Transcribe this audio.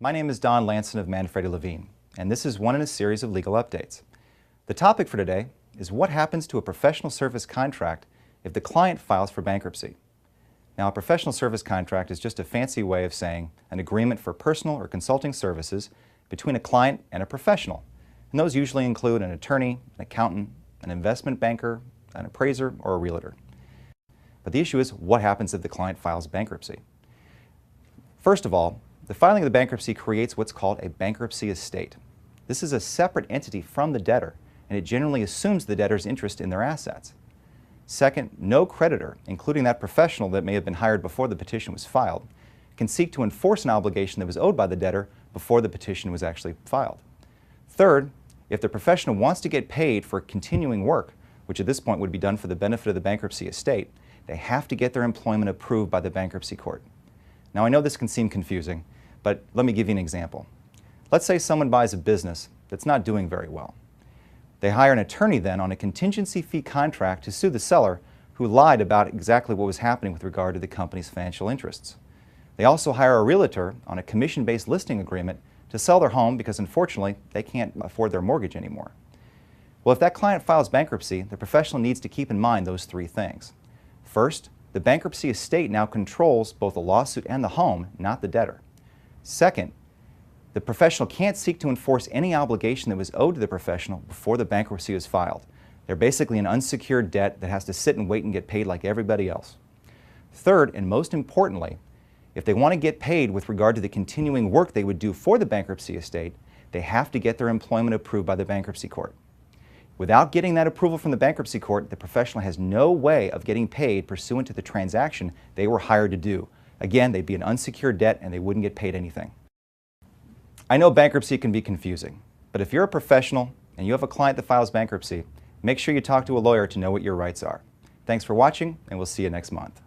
My name is Lanson of ManfrediLevine, and this is one in a series of legal updates. The topic for today is what happens to a professional service contract if the client files for bankruptcy. Now, a professional service contract is just a fancy way of saying an agreement for personal or consulting services between a client and a professional, and those usually include an attorney, an accountant, an investment banker, an appraiser, or a realtor. But the issue is, what happens if the client files bankruptcy? First of all, the filing of the bankruptcy creates what's called a bankruptcy estate. This is a separate entity from the debtor, and it generally assumes the debtor's interest in their assets. Second, no creditor, including that professional that may have been hired before the petition was filed, can seek to enforce an obligation that was owed by the debtor before the petition was actually filed. Third, if the professional wants to get paid for continuing work, which at this point would be done for the benefit of the bankruptcy estate, they have to get their employment approved by the bankruptcy court. Now, I know this can seem confusing, but let me give you an example. Let's say someone buys a business that's not doing very well. They hire an attorney then on a contingency fee contract to sue the seller who lied about exactly what was happening with regard to the company's financial interests. They also hire a realtor on a commission-based listing agreement to sell their home because unfortunately they can't afford their mortgage anymore. Well, if that client files bankruptcy, the professional needs to keep in mind those three things. First, the bankruptcy estate now controls both the lawsuit and the home, not the debtor. Second, the professional can't seek to enforce any obligation that was owed to the professional before the bankruptcy is filed. They're basically an unsecured debt that has to sit and wait and get paid like everybody else. Third, and most importantly, if they want to get paid with regard to the continuing work they would do for the bankruptcy estate, they have to get their employment approved by the bankruptcy court. Without getting that approval from the bankruptcy court, the professional has no way of getting paid pursuant to the transaction they were hired to do. Again, they'd be an unsecured debt and they wouldn't get paid anything. I know bankruptcy can be confusing, but if you're a professional and you have a client that files bankruptcy, make sure you talk to a lawyer to know what your rights are. Thanks for watching, and we'll see you next month.